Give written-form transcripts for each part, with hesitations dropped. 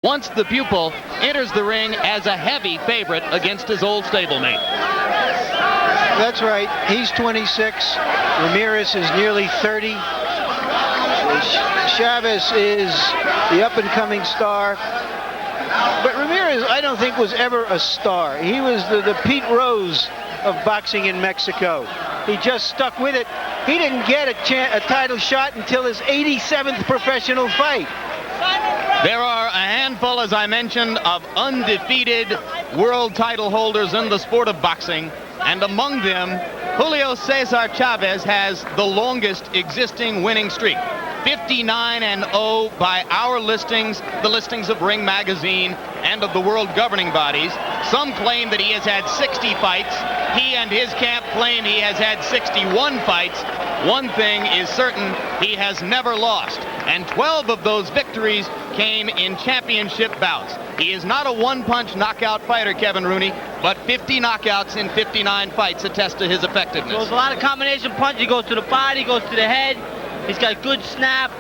once the pupil enters the ring as a heavy favorite against his old stablemate. That's right. He's 26. Ramirez is nearly 30. Chavez is the up-and-coming star. But Ramirez, I don't think, was ever a star. He was the Pete Rose of boxing in Mexico. He just stuck with it. He didn't get a title shot until his 87th professional fight. There are a handful, as I mentioned, of undefeated world title holders in the sport of boxing, and among them, Julio Cesar Chavez has the longest existing winning streak. 59-0 by our listings, the listings of Ring Magazine and of the world governing bodies. Some claim that he has had 60 fights. He and his camp claim he has had 61 fights. One thing is certain, he has never lost, and 12 of those victories came in championship bouts. He is not a one-punch knockout fighter, Kevin Rooney, but 50 knockouts in 59 fights attest to his effectiveness. Throws a lot of combination punches. He goes to the body, goes to the head. He's got good snap,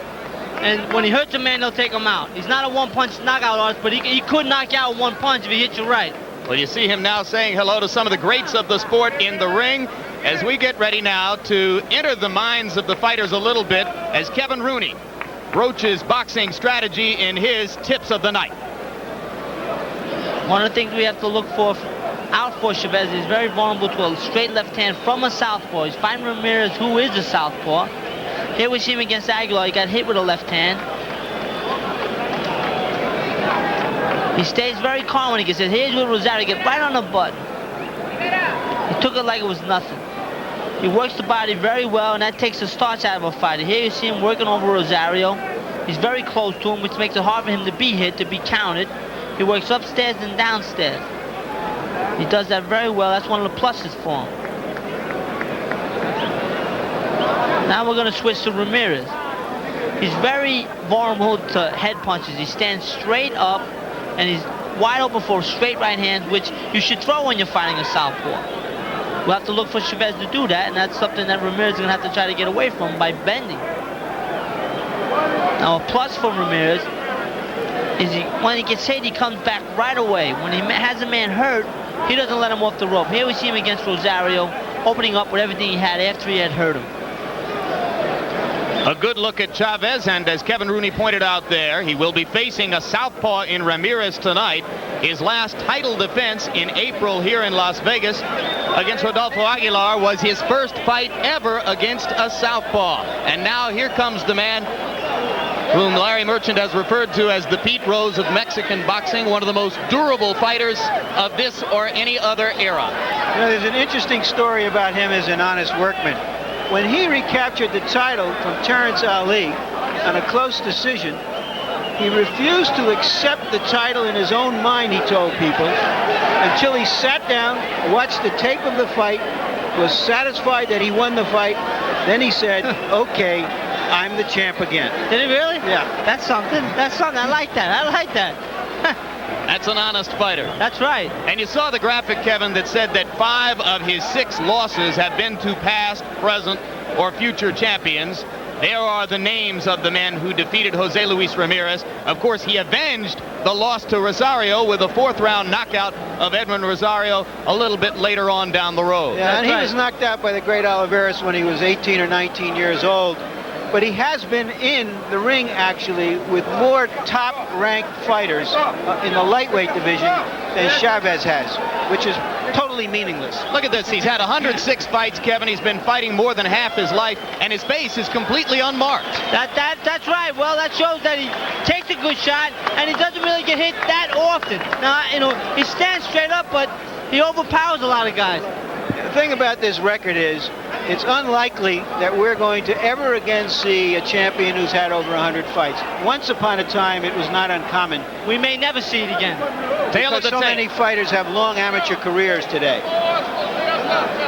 and when he hurts a man, he'll take him out. He's not a one-punch knockout artist, but he could knock you out with one punch if he hits you right. Well, you see him now saying hello to some of the greats of the sport in the ring as we get ready now to enter the minds of the fighters a little bit as Kevin Rooney broaches boxing strategy in his tips of the night. One of the things we have to look out for Chavez is very vulnerable to a straight left hand from a southpaw. He's fighting Ramirez, who is a southpaw. Here we see him against Aguilar. He got hit with a left hand. He stays very calm when he gets hit. Here's with Rosario. Get right on the button. He took it like it was nothing. He works the body very well, and that takes the starch out of a fighter. Here you see him working over Rosario. He's very close to him, which makes it hard for him to be hit, to be counted. He works upstairs and downstairs. He does that very well. That's one of the pluses for him. Now we're going to switch to Ramirez. He's very vulnerable to head punches. He stands straight up, and he's wide open for straight right hands, which you should throw when you're fighting a southpaw. We'll have to look for Chavez to do that, and that's something that Ramirez is going to have to try to get away from by bending. Now a plus for Ramirez is when he gets hit, he comes back right away. When he has a man hurt, he doesn't let him off the rope. Here we see him against Rosario, opening up with everything he had after he had hurt him. A good look at Chavez, and as Kevin Rooney pointed out there, he will be facing a southpaw in Ramirez tonight. His last title defense in April here in Las Vegas against Rodolfo Aguilar was his first fight ever against a southpaw. And now here comes the man whom Larry Merchant has referred to as the Pete Rose of Mexican boxing, one of the most durable fighters of this or any other era. You know, there's an interesting story about him as an honest workman. When he recaptured the title from Terrence Ali on a close decision, he refused to accept the title in his own mind, he told people, until he sat down, watched the tape of the fight, was satisfied that he won the fight. Then he said, okay, I'm the champ again. Did he really? Yeah. That's something. That's something. I like that. I like that. That's an honest fighter. That's right. And you saw the graphic, Kevin, that said that 5 of his 6 losses have been to past, present, or future champions. There are the names of the men who defeated Jose Luis Ramirez. Of course, he avenged the loss to Rosario with a 4th-round knockout of Edwin Rosario a little bit later on down the road. Yeah, and he was knocked out by the great Oliveras when he was 18 or 19 years old. But he has been in the ring, actually, with more top-ranked fighters in the lightweight division than Chavez has, which is totally meaningless. Look at this. He's had 106 fights, Kevin. He's been fighting more than half his life, and his face is completely unmarked. That's right. Well, that shows that he takes a good shot, and he doesn't really get hit that often. Now, you know, he stands straight up, but he overpowers a lot of guys. The thing about this record is, it's unlikely that we're going to ever again see a champion who's had over 100 fights. Once upon a time, it was not uncommon. We may never see it again. Because so many fighters have long amateur careers today.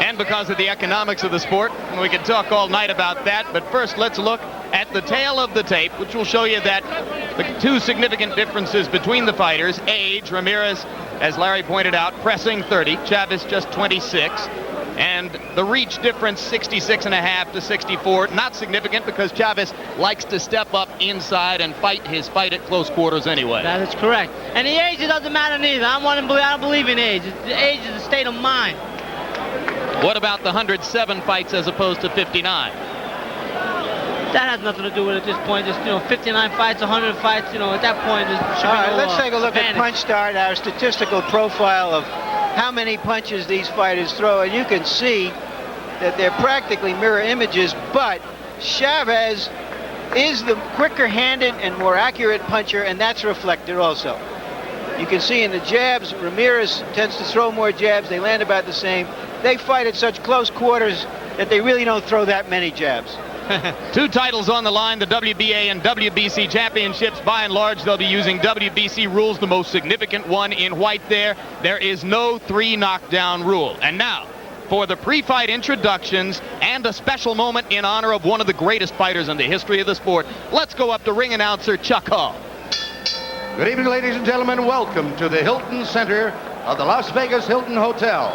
And because of the economics of the sport, we can talk all night about that. But first, let's look at the tail of the tape, which will show you that the 2 significant differences between the fighters. Age, Ramirez, as Larry pointed out, pressing 30. Chavez just 26. And the reach difference, 66.5 to 64, not significant because Chavez likes to step up inside and fight his fight at close quarters anyway. That is correct. And the age, it doesn't matter neither. I don't believe in age. The age is a state of mind. What about the 107 fights as opposed to 59? That has nothing to do with it at this point. Just, 59 fights, 100 fights, at that point, all right, let's take a look at Punch Start, our statistical profile of how many punches these fighters throw, and you can see that they're practically mirror images, but Chavez is the quicker-handed and more accurate puncher, and that's reflected also. You can see in the jabs, Ramirez tends to throw more jabs. They land about the same. They fight at such close quarters that they really don't throw that many jabs. 2 titles on the line, the WBA and WBC championships. By and large, they'll be using WBC rules, the most significant one in white there. There is no 3 knockdown rule. And now, for the pre-fight introductions and a special moment in honor of one of the greatest fighters in the history of the sport, let's go up to ring announcer Chuck Hull. Good evening, ladies and gentlemen. Welcome to the Hilton Center of the Las Vegas Hilton Hotel,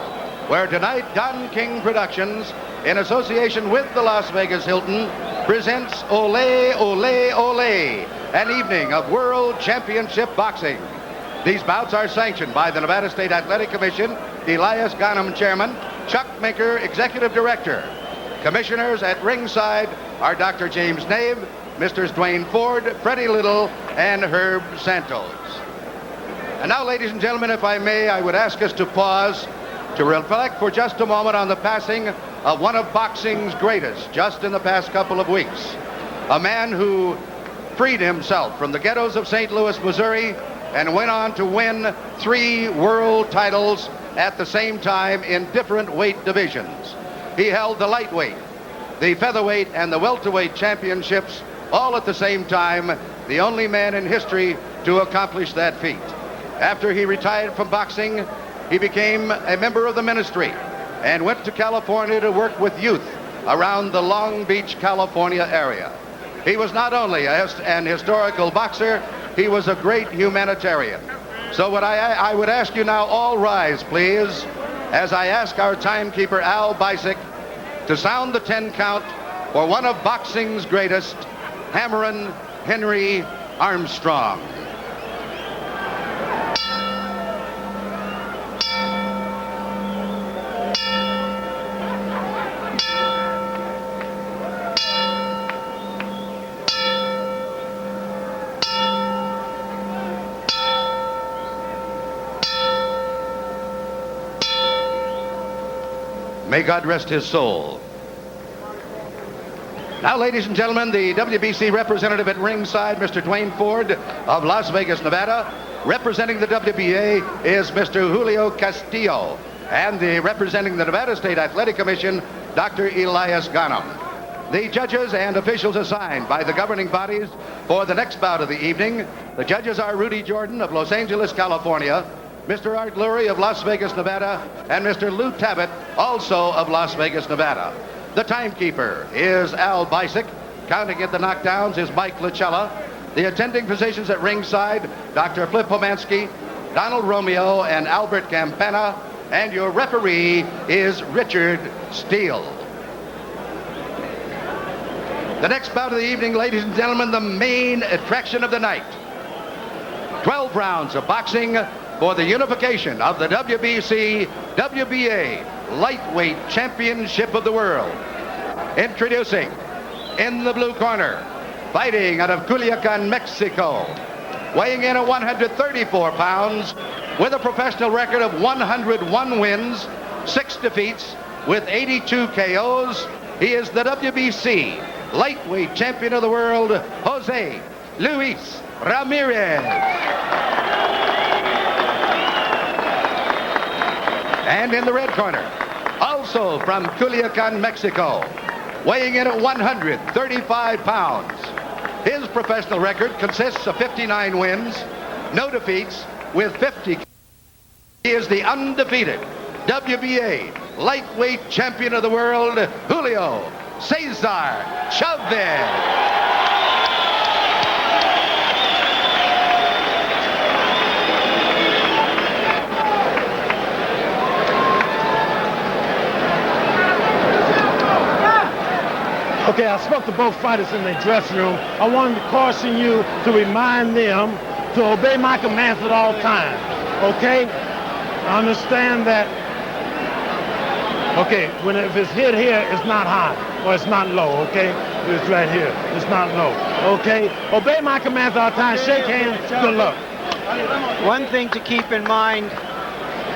where tonight Don King Productions, in association with the Las Vegas Hilton, presents Ole, Ole, Ole, an evening of World Championship Boxing. These bouts are sanctioned by the Nevada State Athletic Commission, Elias Ghanem, Chairman, Chuck Minker, Executive Director. Commissioners at ringside are Dr. James Nave, Mr. Dwayne Ford, Freddie Little, and Herb Santos. And now, ladies and gentlemen, if I may, I would ask us to pause to reflect for just a moment on the passing of one of boxing's greatest just in the past couple of weeks. A man who freed himself from the ghettos of St. Louis, Missouri, and went on to win 3 world titles at the same time in different weight divisions. He held the lightweight, the featherweight, and the welterweight championships all at the same time, the only man in history to accomplish that feat. After he retired from boxing, he became a member of the ministry and went to California to work with youth around the Long Beach, California area. He was not only an historical boxer, he was a great humanitarian. So I would ask you now, all rise, please, as I ask our timekeeper, Al Bisick, to sound the 10 count for one of boxing's greatest, Hammerin' Henry Armstrong. May God rest his soul. Now, ladies and gentlemen, the WBC representative at ringside, Mr. Dwayne Ford of Las Vegas, Nevada. Representing the WBA is Mr. Julio Castillo. And representing the Nevada State Athletic Commission, Dr. Elias Ghanem. The judges and officials assigned by the governing bodies for the next bout of the evening. The judges are Rudy Jordan of Los Angeles, California, Mr. Art Lurie of Las Vegas, Nevada, and Mr. Lou Tabbitt, also of Las Vegas, Nevada. The timekeeper is Al Bisick. Counting at the knockdowns is Mike Lachella. The attending physicians at ringside, Dr. Flip Homansky, Donald Romeo, and Albert Campana. And your referee is Richard Steele. The next bout of the evening, ladies and gentlemen, the main attraction of the night. 12 rounds of boxing for the unification of the WBC, WBA Lightweight Championship of the World. Introducing, in the blue corner, fighting out of Culiacan, Mexico, weighing in at 134 pounds, with a professional record of 101 wins, 6 defeats, with 82 KOs. He is the WBC Lightweight Champion of the World, Jose Luis Ramirez. And in the red corner, also from Culiacan, Mexico, weighing in at 135 pounds. His professional record consists of 59 wins, no defeats, with 50. He is the undefeated WBA Lightweight Champion of the World, Julio Cesar Chavez. I spoke to both fighters in their dressing room. I wanted to caution you to remind them to obey my commands at all times, okay? I understand that, okay, if it's hit here, it's not high, or it's not low, okay? It's right here, it's not low, okay? Obey my commands at all times, shake hands, good luck. One thing to keep in mind,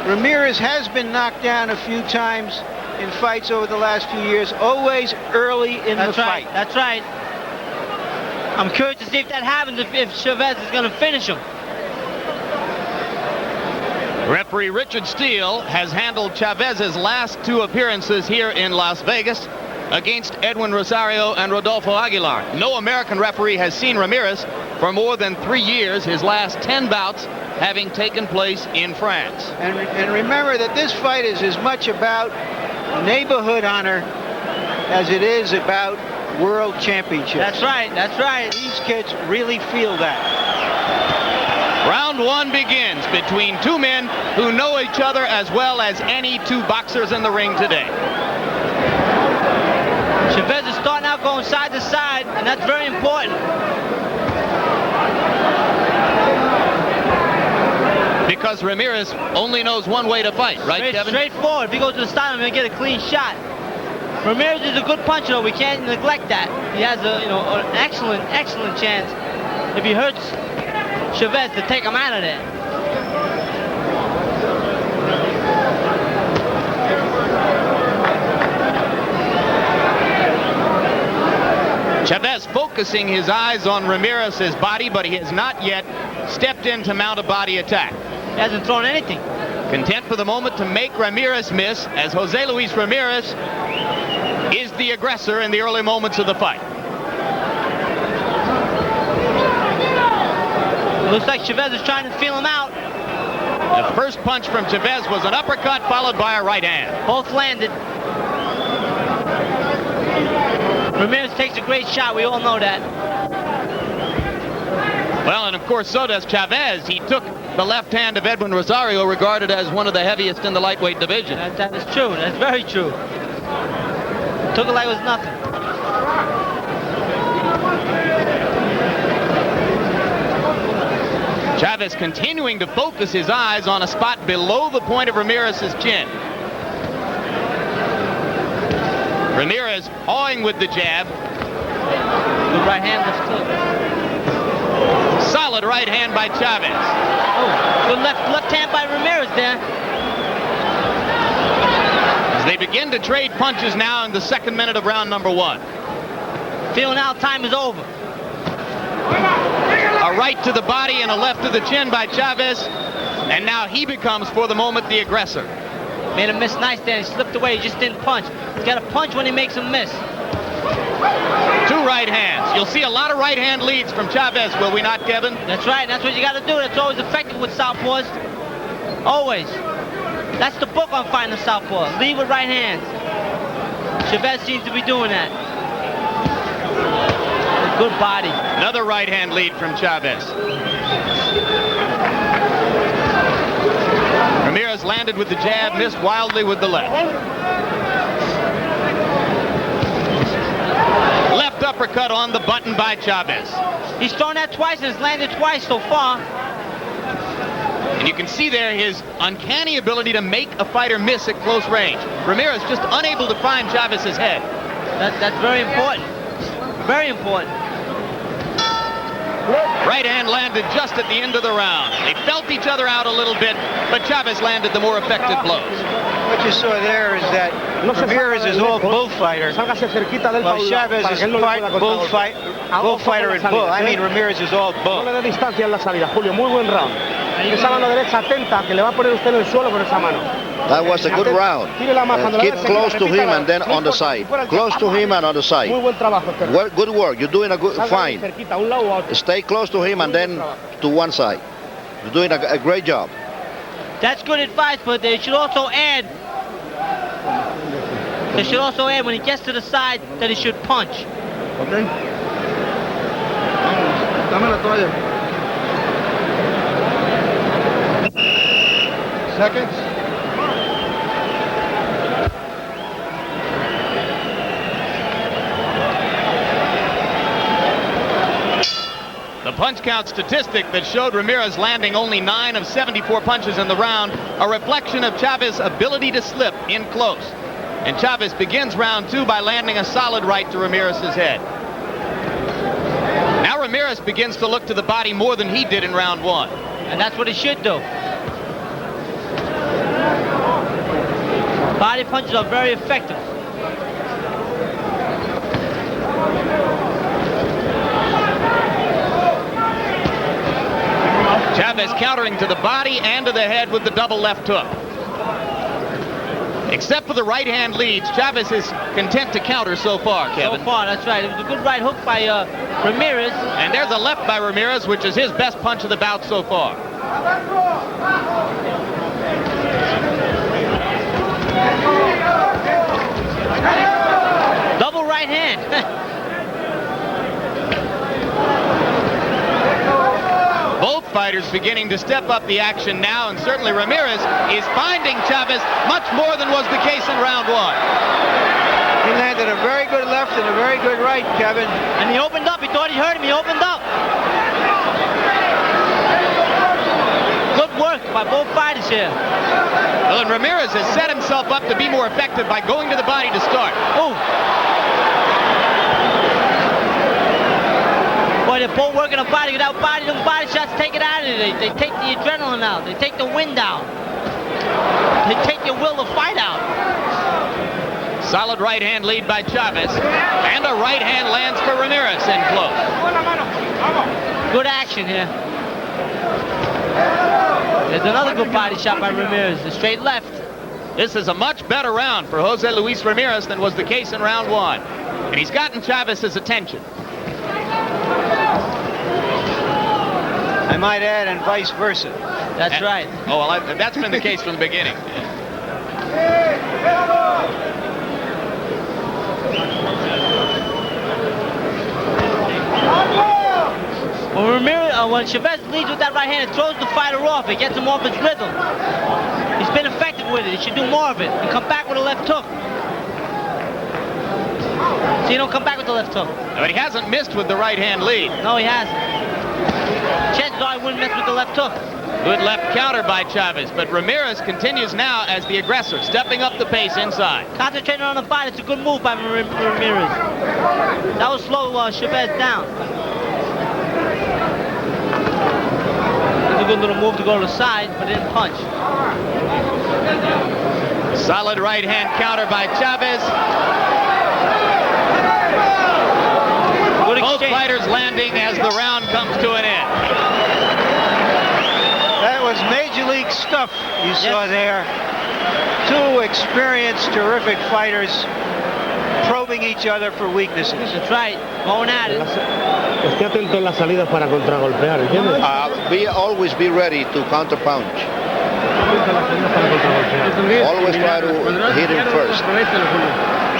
Ramirez has been knocked down a few times in fights over the last few years, always early in the fight. That's right. I'm curious to see if that happens, if Chavez is going to finish him. Referee Richard Steele has handled Chavez's last 2 appearances here in Las Vegas against Edwin Rosario and Rodolfo Aguilar. No American referee has seen Ramirez for more than 3 years, his last 10 bouts having taken place in France. And remember that this fight is as much about neighborhood honor as it is about world championships. That's right, that's right. These kids really feel that. Round 1 begins between 2 men who know each other as well as any 2 boxers in the ring today. Chavez is starting out going side to side, and that's very important. Because Ramirez only knows one way to fight, right, Kevin? Straightforward. If he goes to the side, I'm going to get a clean shot. Ramirez is a good puncher, though. We can't neglect that. He has an excellent chance if he hurts Chavez to take him out of there. Chavez focusing his eyes on Ramirez's body, but he has not yet stepped in to mount a body attack. He hasn't thrown anything. Content for the moment to make Ramirez miss, as Jose Luis Ramirez is the aggressor in the early moments of the fight. It looks like Chavez is trying to feel him out. The first punch from Chavez was an uppercut followed by a right hand. Both landed. Ramirez takes a great shot. We all know that. Well, and of course, so does Chavez. He took the left hand of Edwin Rosario, regarded as one of the heaviest in the lightweight division. That is true. That's very true. Took it like it was nothing. Chavez continuing to focus his eyes on a spot below the point of Ramirez's chin. Ramirez pawing with the jab. Good right hand left hook. Solid right hand by Chavez. Oh, good left hand by Ramirez there. As they begin to trade punches now in the 2nd minute of round number 1. Feeling out time is over. A right to the body and a left to the chin by Chavez. And now he becomes, for the moment, the aggressor. Made him miss nice there. He slipped away. He just didn't punch. He's got to punch when he makes him miss. 2 right hands. You'll see a lot of right hand leads from Chavez, will we not, Kevin? That's right. That's what you got to do. That's always effective with southpaws. Always. That's the book on fighting the southpaw. Lead with right hands. Chavez seems to be doing that. Good body. Another right hand lead from Chavez. Ramirez landed with the jab, missed wildly with the left. Left uppercut on the button by Chavez. He's thrown that twice and has landed twice so far. And you can see there his uncanny ability to make a fighter miss at close range. Ramirez just unable to find Chavez's head. That's very important. Very important. Right hand landed just at the end of the round. They felt each other out a little bit, but Chavez landed the more effective blows. What you saw there is that Ramirez is all bullfighter, while Chavez is part bullfighter and bull. I mean, Ramirez is all bull. No le dé distancia en la salida, Julio. Muy buen round. Esa mano derecha atenta que le va a poner usted en el suelo con esa mano. That was a good round. Keep close to him and then on the side. Close to him and on the side. Muy buen trabajo. Good work. You're doing a good, fine. Stay close to him and then to one side. You're doing a great job. That's good advice, but they should also add. They should also add when he gets to the side that he should punch. Okay. Dame la toalla. Seconds. punch count statistic that showed Ramirez landing only 9 of 74 punches in the round, a reflection of Chavez's ability to slip in close. And Chavez begins round 2 by landing a solid right to Ramirez's head. Now Ramirez begins to look to the body more than he did in round 1. And that's what he should do. Body punches are very effective. Chavez countering to the body and to the head with the double left hook. Except for the right hand leads, Chavez is content to counter so far, Kevin. So far, that's right. It was a good right hook by Ramirez. And there's a left by Ramirez, which is his best punch of the bout so far. Double right hand. Both fighters beginning to step up the action now, and certainly Ramirez is finding Chavez much more than was the case in round 1. He landed a very good left and a very good right, Kevin. And he opened up. He thought he hurt him. He opened up. Good work by both fighters here. Well, and Ramirez has set himself up to be more effective by going to the body to start. Oh. Boy, they're both working the body. Without body, those body shots take it out of you. They take the adrenaline out. They take the wind out. They take your will to fight out. Solid right hand lead by Chavez. And a right hand lands for Ramirez in close. Good action here. There's another good body shot by Ramirez. The straight left. This is a much better round for Jose Luis Ramirez than was the case in round 1. And he's gotten Chavez's attention. I might add, and vice versa. That's right. Oh, well, that's been the case from the beginning. When Chavez leads with that right hand, it throws the fighter off. It gets him off his rhythm. He's been effective with it. He should do more of it. And come back with a left hook. See, he don't come back with the left hook. But he hasn't missed with the right hand lead. No, he hasn't. Chances are he wouldn't miss with the left hook. Good left counter by Chavez, but Ramirez continues now as the aggressor, stepping up the pace inside. Concentrating on the body. It's a good move by Ramirez. That was slow Chavez down. It's a good little move to go to the side, but didn't punch. Solid right hand counter by Chavez. Both fighters landing as the round comes to an end. That was major league stuff you saw there. Two experienced, terrific fighters probing each other for weaknesses. That's right, going at it. Esté atento en las salidas para contragolpear, ¿entiendes? Always be ready to counter punch. Always try to hit him first.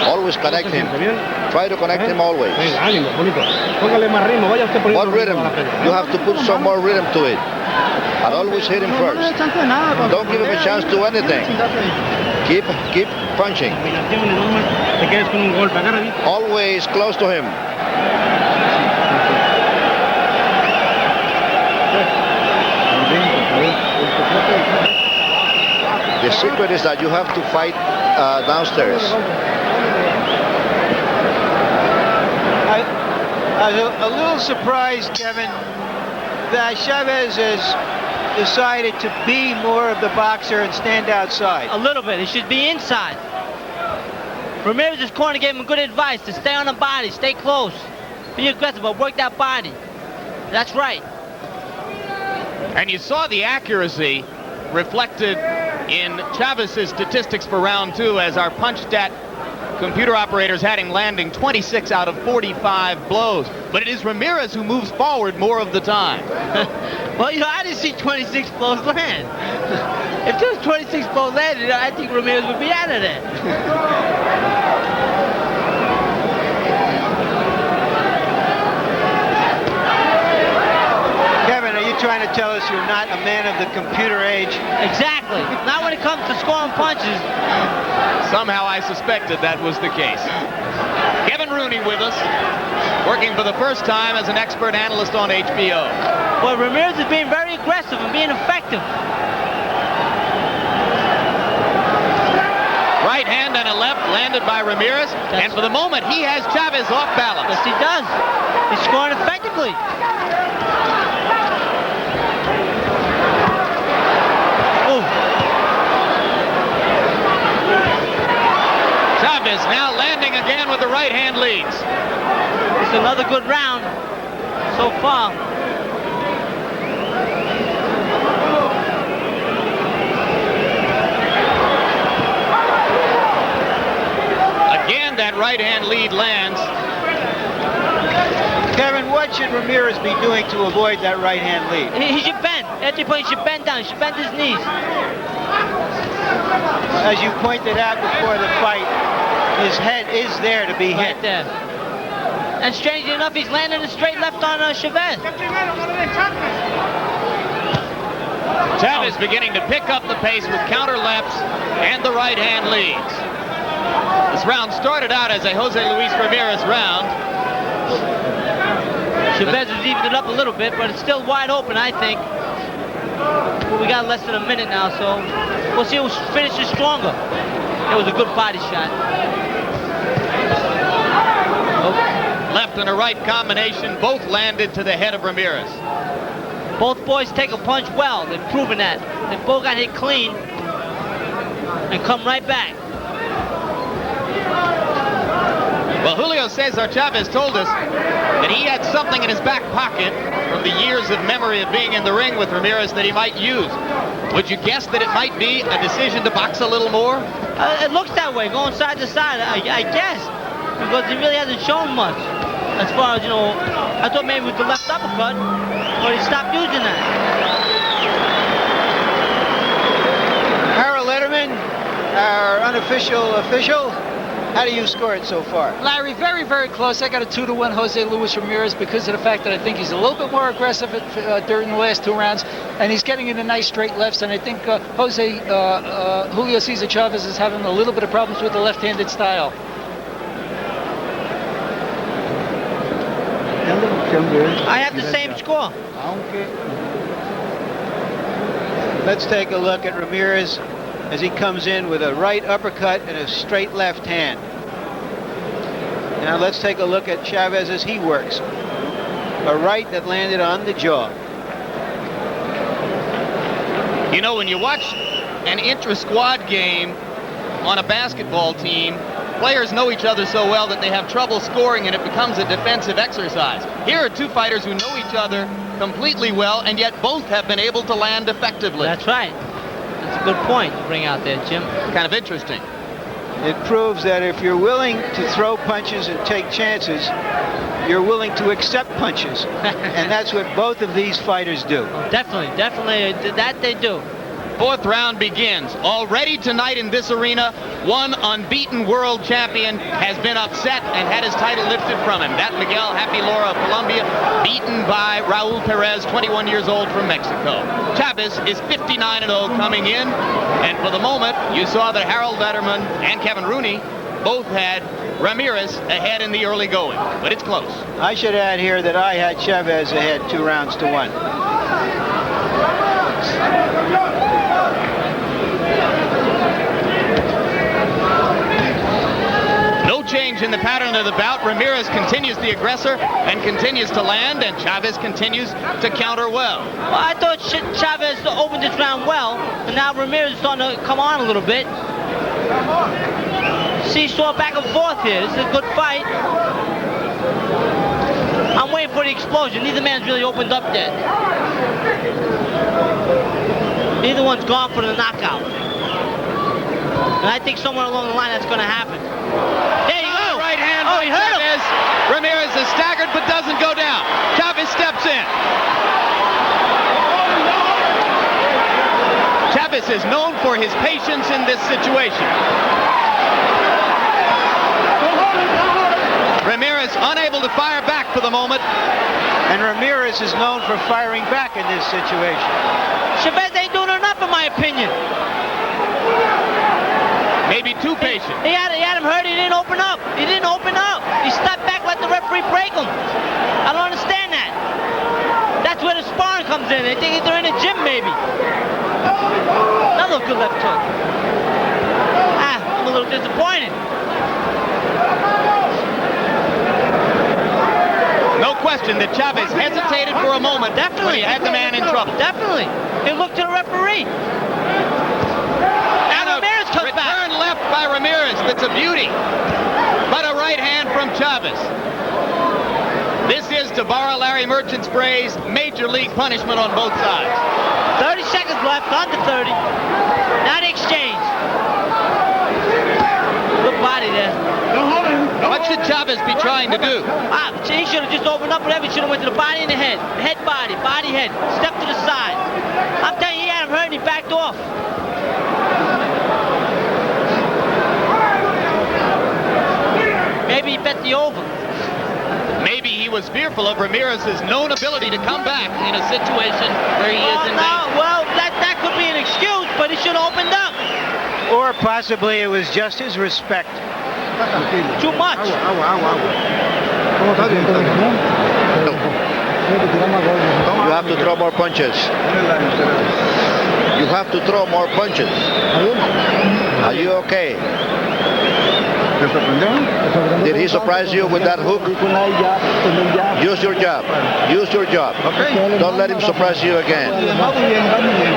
Always connect him. Try to connect him always. What rhythm? You have to put some more rhythm to it. And always hit him first. Don't give him a chance to anything. Keep punching. Always close to him. The secret is that you have to fight downstairs. I was a little surprised, Kevin, that Chavez has decided to be more of the boxer and stand outside. A little bit. He should be inside. Ramirez's corner gave him good advice to stay on the body, stay close, be aggressive, but work that body. That's right. And you saw the accuracy reflected in Chavez's statistics for round 2 as our punch stat computer operators had him landing 26 out of 45 blows. But it is Ramirez who moves forward more of the time. Well, I didn't see 26 blows land. If there was 26 blows landed, I think Ramirez would be out of there. Kevin, are you trying to tell us you're not a man of the computer age? Exactly. Not when it comes to scoring punches. Somehow I suspected that was the case. Kevin Rooney with us, working for the first time as an expert analyst on HBO. Well, Ramirez is being very aggressive and being effective. Right hand and a left landed by Ramirez, and for the moment he has Chavez off balance. Yes, he does. He's scoring effectively. Oh. Chavez now landing again with the right hand leads. It's another good round so far. Again, that right hand lead lands. Kevin, what should Ramirez be doing to avoid that right hand lead? He should bend. At the point, he should bend down. He should bend his knees. As you pointed out before the fight, his head is there to be hit. Right there. And strangely enough, he's landing a straight left on Chavez. Chavez beginning to pick up the pace with counter lefts and the right hand leads. This round started out as a Jose Luis Ramirez round. Chavez has evened it up a little bit, but it's still wide open, I think. We got less than a minute now, so we'll see who finishes stronger. It was a good body shot. Left and a right combination, both landed to the head of Ramirez. Both boys take a punch well. They've proven that. They both got hit clean and come right back. Well, Julio Cesar Chavez told us that he had something in his back pocket from the years of memory of being in the ring with Ramirez that he might use. Would you guess that it might be a decision to box a little more? It looks that way, going side to side, I guess, because he really hasn't shown much. As far as, you know, I thought maybe with the left uppercut, but he stopped using that. Harold Letterman, our unofficial official. How do you score it so far? Larry, very, very close. I got a 2-1 Jose Luis Ramirez because of the fact that I think he's a little bit more aggressive during the last 2 rounds, and he's getting into nice straight lefts. And I think Julio Cesar Chavez is having a little bit of problems with the left-handed style. I have the same score. Let's take a look at Ramirez as he comes in with a right uppercut and a straight left hand. Now let's take a look at Chavez as he works. A right that landed on the jaw. You know, when you watch an intra-squad game on a basketball team, players know each other so well that they have trouble scoring and it becomes a defensive exercise. Here are two fighters who know each other completely well, and yet both have been able to land effectively. That's right. That's a good point to bring out there, Jim. Kind of interesting. It proves that if you're willing to throw punches and take chances, you're willing to accept punches. And that's what both of these fighters do. Definitely, that they do. Fourth round begins. Already tonight in this arena, one unbeaten world champion has been upset and had his title lifted from him. That Miguel Happy Laura of Colombia, beaten by Raul Perez, 21 years old, from Mexico. Chavez is 59-0 coming in, and for the moment, you saw that Harold Letterman and Kevin Rooney both had Ramirez ahead in the early going, but it's close. I should add here that I had Chavez ahead 2-1. No change in the pattern of the bout. Ramirez continues the aggressor and continues to land, and Chavez continues to counter well. Well, I thought Chavez opened this round well, and now Ramirez is starting to come on a little bit. Seesaw back and forth here. This is a good fight. I'm waiting for the explosion. Neither man's really opened up yet. Neither one's gone for the knockout. And I think somewhere along the line that's going to happen. There you go. Right hand by he hurt Chavez. him. Ramirez is staggered but doesn't go down. Chavez steps in. Chavez is known for his patience in this situation. Ramirez unable to fire back for the moment. And Ramirez is known for firing back in this situation. Chavez ain't doing enough, in my opinion. Maybe too patient. He had him hurt. He didn't open up. He stopped. referee break them? I don't understand that. That's where the sparring comes in. They think they're in a gym, maybe. Another good left hook. I'm a little disappointed. No question that Chavez hesitated for a moment. Definitely. When he had the man in trouble. Definitely. He looked to the referee. And Ramirez comes back. Return left by Ramirez. That's a beauty. But a right hand from Chavez. This is, to borrow Larry Merchant's phrase, major league punishment on both sides. 30 seconds left, under 30. Now the exchange. Good body there. What should Chavez be trying to do? He should have just opened up whatever. He should have went to the body and the head. Head, body, head. Step to the side. I'm telling you, he had him hurt and he backed off. Maybe he bet the over. Maybe he was fearful of Ramirez's known ability to come back in a situation where he is in danger. Well, that could be an excuse, but he should have opened up. Or possibly it was just his respect. Too much. You have to throw more punches. You have to throw more punches. Are you okay? Did he surprise you with that hook? Use your jab. Use your jab. Okay. Don't let him surprise you again.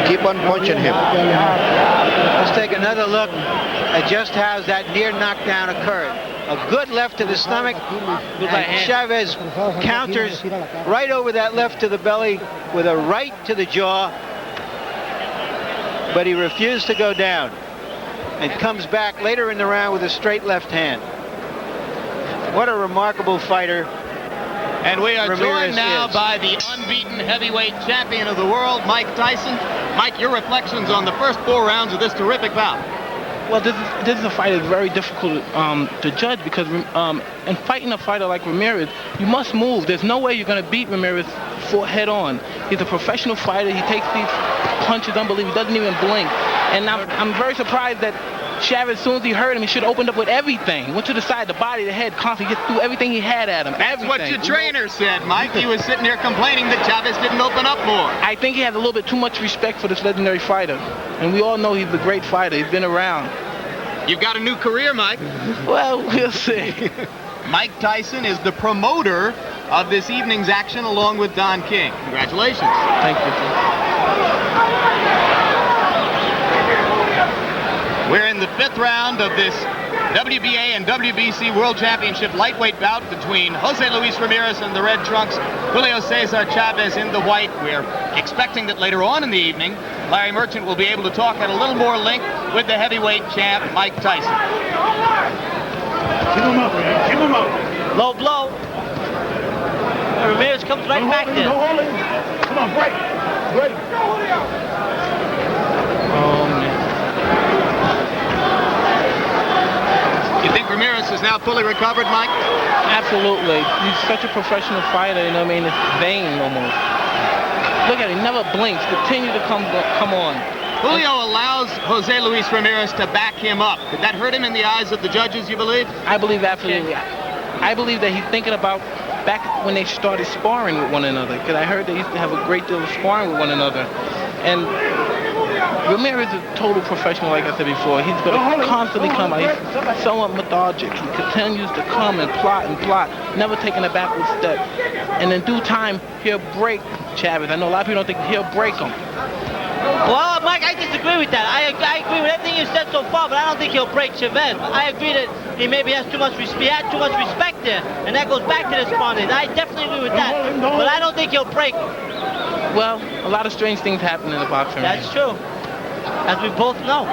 Keep on punching him. Let's take another look at just how that near knockdown occurred. A good left to the stomach, and Chavez counters right over that left to the belly with a right to the jaw, but he refused to go down and comes back later in the round with a straight left hand. What a remarkable fighter. And we are Ramirez joined now is. by the unbeaten heavyweight champion of the world, Mike Tyson. Mike, your reflections on the first 4 rounds of this terrific bout. Well, this is a fight that's very difficult to judge because in fighting a fighter like Ramirez, you must move. There's no way you're going to beat Ramirez head on. He's a professional fighter. He takes these punches unbelievable. He doesn't even blink. And I'm very surprised that Chavez, as soon as he heard him, he should have opened up with everything. Went to the side, the body, the head, constantly just threw everything he had at him. That's what your trainer said, Mike. He was sitting there complaining that Chavez didn't open up more. I think he has a little bit too much respect for this legendary fighter. And we all know he's a great fighter. He's been around. You've got a new career, Mike. Well, we'll see. Mike Tyson is the promoter of this evening's action along with Don King. Congratulations. Thank you. We're in the 5th round of this WBA and WBC World Championship lightweight bout between Jose Luis Ramirez in the red trunks, Julio Cesar Chavez in the white. We're expecting that later on in the evening, Larry Merchant will be able to talk at a little more length with the heavyweight champ, Mike Tyson. Keep him up, man. Keep him up. Low blow. And Ramirez comes right back there. No holding. Come on, break. Break. Oh, man. You think Ramirez is now fully recovered, Mike? Absolutely. He's such a professional fighter, you know what I mean? It's vain almost. Look at him, he never blinks. Continue to come on. Julio allows Jose Luis Ramirez to back him up. Did that hurt him in the eyes of the judges, you believe? I believe absolutely. I believe that he's thinking about back when they started sparring with one another, because I heard they used to have a great deal of sparring with one another. And Ramirez is a total professional, like I said before. He's going to constantly come out. He's somewhat methodic. He continues to come and plot, never taking a backward step. And in due time, he'll break Chavez. I know a lot of people don't think he'll break him. Well, Mike, I disagree with that. I agree with everything you said so far, but I don't think he'll break Chavez. I agree that he maybe has too much respect. He had too much respect there, and that goes back to the sparring. I definitely agree with that, but I don't think he'll break him. Well, a lot of strange things happen in the boxing ring. That's true, as we both know.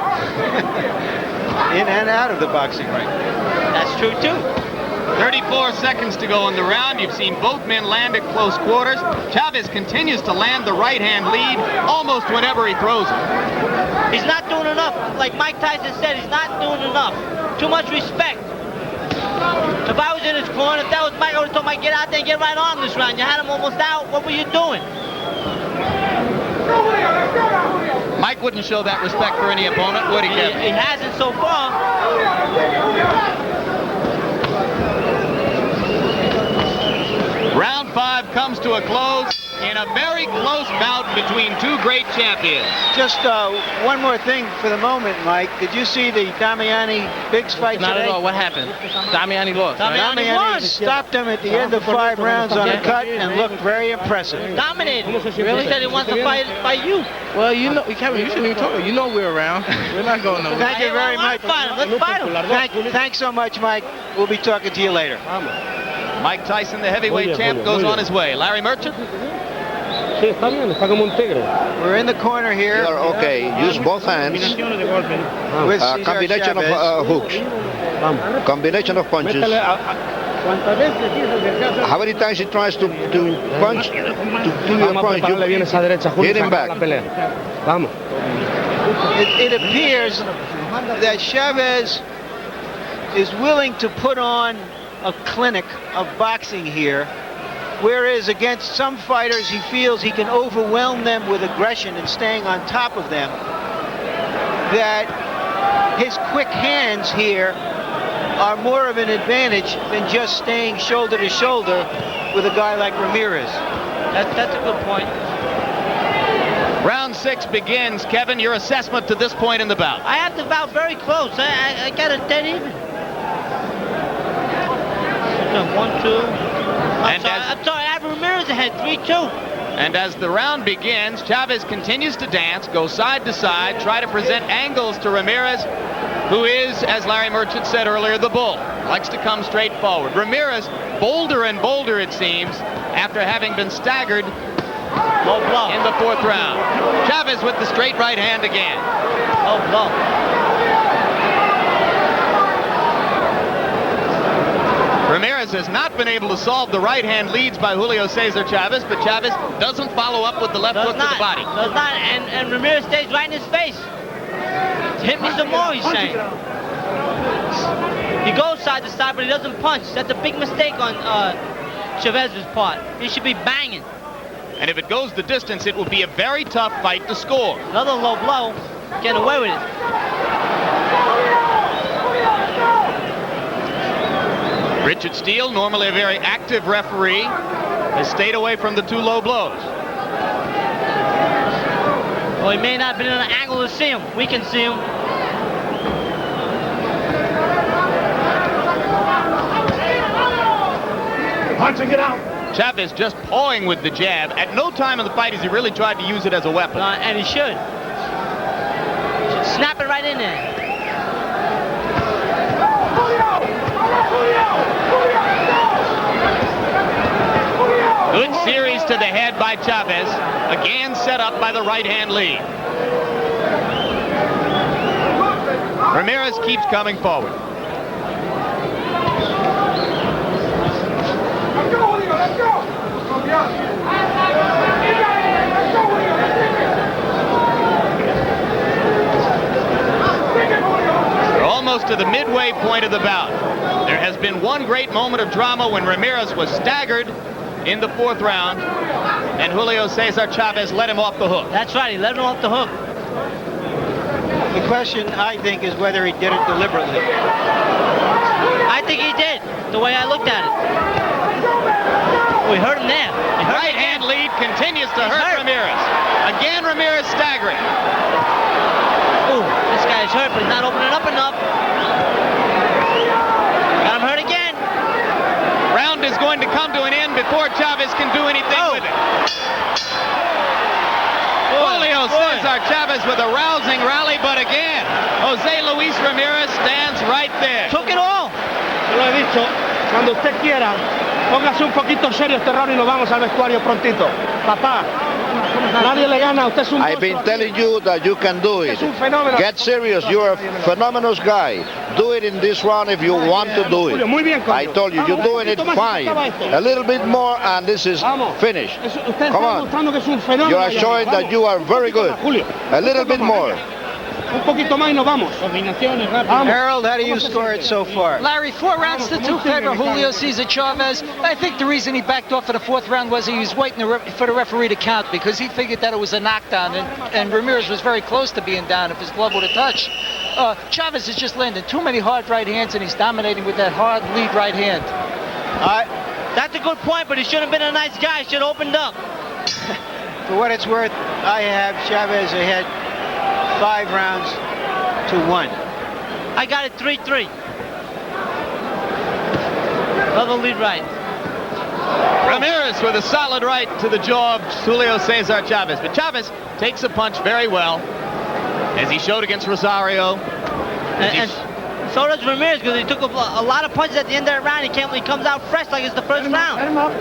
In and out of the boxing ring. That's true, too. 34 seconds to go in the round. You've seen both men land at close quarters. Chavez continues to land the right-hand lead almost whenever he throws it. He's not doing enough. Like Mike Tyson said, he's not doing enough. Too much respect. If I was in his corner, if that was Mike, I would have told Mike, get out there and get right on this round. You had him almost out. What were you doing? Mike wouldn't show that respect for any opponent, would he, Kevin? He hasn't so far. 5 comes to a close in a very close bout between two great champions. Just one more thing for the moment, Mike. Did you see the Damiani Biggs fight Not today? at all. What happened? Damiani lost. Right? Damiani won. Stopped him at the end of 5 rounds on a cut and looked very impressive. Dominated. Really? He said he wants to fight you. Well, you know, Kevin, you shouldn't even talk. You know we're around. We're not going nowhere. Thank you very much. Let's fight him. Thanks so much, Mike. We'll be talking to you later. Mike Tyson, the heavyweight champ, goes on his way. Larry Merchant? We're in the corner here. You are okay. Use both hands. With Cesar Combination of Chavez. hooks. Combination of punches. How many times he tries to punch? To do your punch. You hit him back. It appears that Chavez is willing to put on a clinic of boxing here, whereas against some fighters he feels he can overwhelm them with aggression and staying on top of them. That his quick hands here are more of an advantage than just staying shoulder to shoulder with a guy like Ramirez. That's a good point. Round 6 begins. Kevin, your assessment to this point in the bout? I have the bout very close. I got it dead even. 1, 2. I'm sorry, I have Ramirez ahead, 3-2. And as the round begins, Chavez continues to dance, go side to side, try to present angles to Ramirez, who is, as Larry Merchant said earlier, the bull. Likes to come straight forward. Ramirez, bolder and bolder it seems, after having been staggered Low blow. in the 4th round. Chavez with the straight right hand again. Low blow. Ramirez has not been able to solve the right-hand leads by Julio Cesar Chavez, but Chavez doesn't follow up with the left hook to the body. Does not, and Ramirez stays right in his face. Hit me some more, he's saying. He goes side to side, but he doesn't punch. That's a big mistake on Chavez's part. He should be banging. And if it goes the distance, it will be a very tough fight to score. Another low blow, getting away with it. Richard Steele, normally a very active referee, has stayed away from the 2 low blows. Well, he may not have been in an angle to see him. We can see him. Punching it out. Chavez just pawing with the jab. At no time in the fight has he really tried to use it as a weapon. And he should. Snap it right in there. Good series to the head by Chavez. Again set up by the right-hand lead. Ramirez keeps coming forward. We're almost to the midway point of the bout. There has been one great moment of drama when Ramirez was staggered in the 4th round, and Julio Cesar Chavez let him off the hook. That's right, he let him off the hook. The question, I think, is whether he did it deliberately. I think he did, the way I looked at it. We hurt him there. Right hand lead continues to hurt Ramirez. Again, Ramirez staggering. Ooh, this guy's hurt, but he's not opening up enough. Got him hurt again. Round is going to come to an end before Chavez can do anything with it. Julio Cesar Chavez with a rousing rally, but again, Jose Luis Ramirez stands right there. Took it all. Se lo he dicho, cuando usted quiera, póngase un poquito serio este round y nos vamos al vestuario prontito. Papá, nadie le gana, usted es un I've been telling you that you can do it. Get serious, you're a phenomenal guy. Do it in this round if you want to do it. I told you, you're doing it fine. A little bit more and this is finished. Come on. You are showing that you are very good. A little bit more. Harold, how do you score it so far? Larry, 4 rounds to 2 favor Julio Cesar Chavez. I think the reason he backed off for the 4th round was he was waiting for the referee to count because he figured that it was a knockdown, and Ramirez was very close to being down if his glove would have touched. Chavez is just landing too many hard right hands, and he's dominating with that hard lead right hand. That's a good point, but he should have been a nice guy. Should have opened up. For what it's worth, I have Chavez ahead 5 rounds to 1. I got it 3-3. Another lead right. Ramirez with a solid right to the jaw of Julio Cesar Chavez. But Chavez takes a punch very well, as he showed against Rosario. And so does Ramirez, because he took a lot of punches at the end of that round. He comes out fresh like it's the first round. Let him up.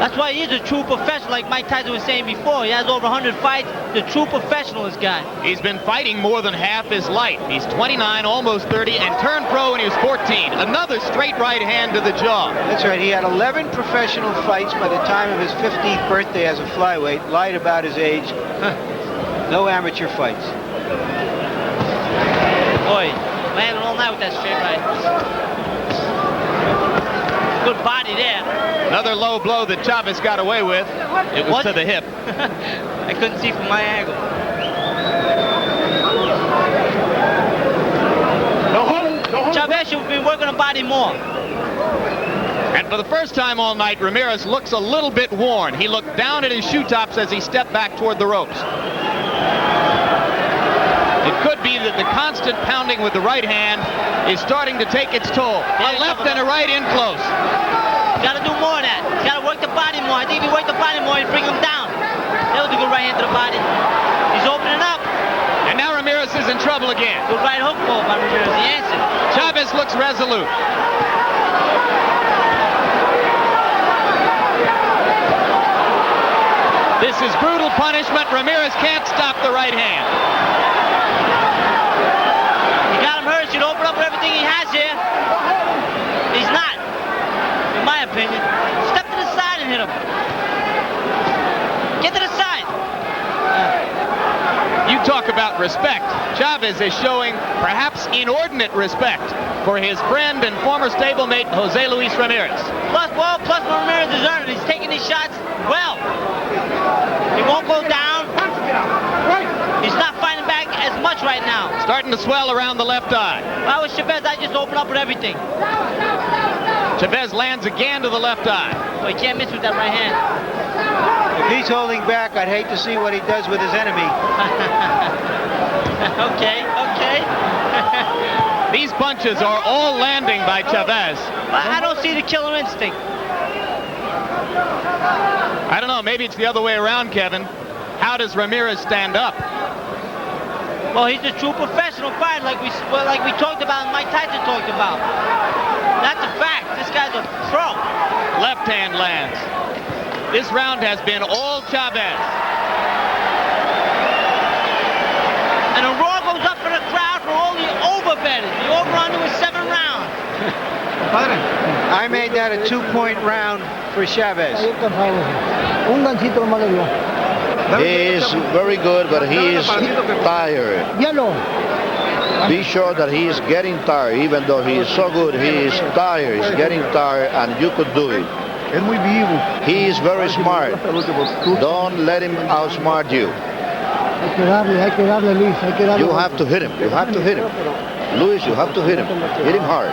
That's why he's a true professional, like Mike Tyson was saying before. He has over 100 fights. The true professional, this guy. He's been fighting more than half his life. He's 29, almost 30, and turned pro when he was 14. Another straight right hand to the jaw. That's right. He had 11 professional fights by the time of his 15th birthday as a flyweight. Lied about his age. No amateur fights. Boy, landing all night with that straight right. Good body there. Another low blow that Chavez got away with. It was to the hip. I couldn't see from my angle. Chavez should be working the body more. And for the first time all night, Ramirez looks a little bit worn. He looked down at his shoe tops as he stepped back toward the ropes. It could be that the constant pounding with the right hand is starting to take its toll. A left and a right in close. Got to do more of that. Got to work the body more. I think if he worked the body more, he'd bring him down. That was a good right hand to the body. He's opening up. And now Ramirez is in trouble again. Good right hook ball by Ramirez. He answered. Chavez looks resolute. This is brutal punishment. Ramirez can't stop the right hand. He got him hurt. Should open up with everything he has here. He's not, in my opinion. Step to the side and hit him. Get to the side. You talk about respect. Chavez is showing perhaps inordinate respect for his friend and former stablemate Jose Luis Ramirez. Plus Ramirez is earning. He's taking these shots well. He won't go down. He's not fighting back as much right now. Starting to swell around the left eye. If I was Chavez, I'd just open up with everything. Chavez lands again to the left eye. So he can't miss with that right hand. If he's holding back, I'd hate to see what he does with his enemy. Okay. These punches are all landing by Chavez. I don't see the killer instinct. I don't know, maybe it's the other way around, Kevin. How does Ramirez stand up? Well, he's a true professional fighter, like we talked about and Mike Tyson talked about. That's a fact. This guy's a pro. Left hand lands. This round has been all Chavez. And a roar goes up for the crowd for all the overbetters. The over-under was 7 rounds. I made that a 2-point round for Chavez. He is very good, but he is tired. Be sure that he is getting tired. Even though he is so good, he is tired. He's getting tired, and you could do it. He is very smart. Don't let him outsmart you. You have to hit him. You have to hit him. Luis, you have to hit him. Hit him hard.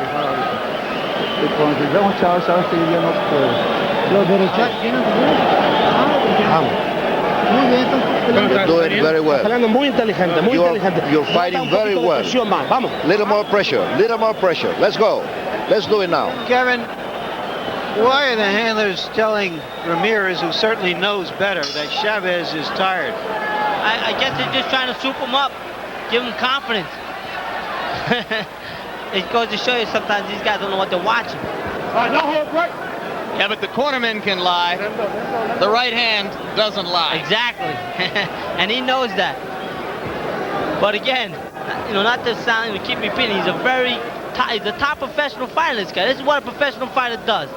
You're doing very well. You're fighting very well. Little more pressure. Little more pressure. Let's go. Let's do it now. Kevin, why are the handlers telling Ramirez, who certainly knows better, that Chavez is tired? I guess they're just trying to soup him up, give him confidence. It goes to show you sometimes these guys don't know what they're watching. Yeah, but the cornerman can lie. The right hand doesn't lie. Exactly. And he knows that. But again, not to sound to keep repeating, he's a top professional fighter, this guy. This is what a professional fighter does.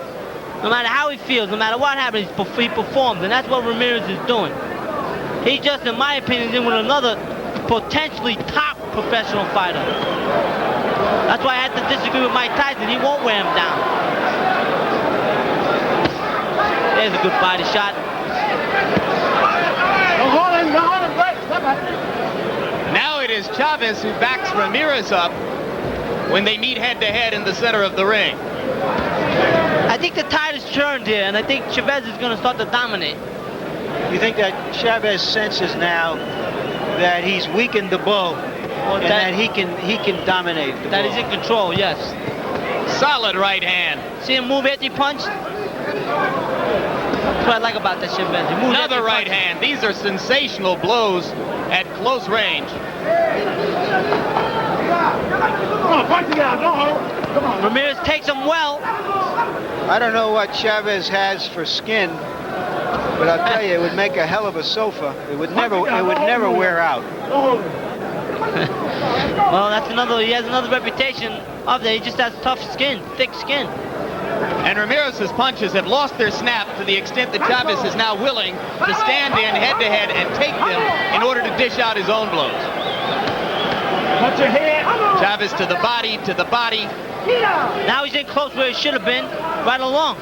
No matter how he feels, no matter what happens, he performs. And that's what Ramirez is doing. He just, in my opinion, is in with another potentially top professional fighter. That's why I had to disagree with Mike Tyson. He won't wear him down. There's a good body shot. Now it is Chavez who backs Ramirez up when they meet head-to-head in the center of the ring. I think the tide has turned here, and I think Chavez is going to start to dominate. You think that Chavez senses now that he's weakened the bull, and that he can dominate the That bull? he's in control, yes. Solid right hand. See him move after he punched? That's what I like about that Chavez. He moves Another right hand. These are sensational blows at close range. Come on, fight together. Don't hold. Come on. Ramirez takes him well. I don't know what Chavez has for skin, but I'll tell you, it would make a hell of a sofa. It would never wear out. Well, that's another. He has another reputation of that. He just has tough skin, thick skin. And Ramirez's punches have lost their snap to the extent that Chavez is now willing to stand in head-to-head and take them in order to dish out his own blows. Put your head. Chavez to the body, to the body. Now he's in close where he should have been, right along.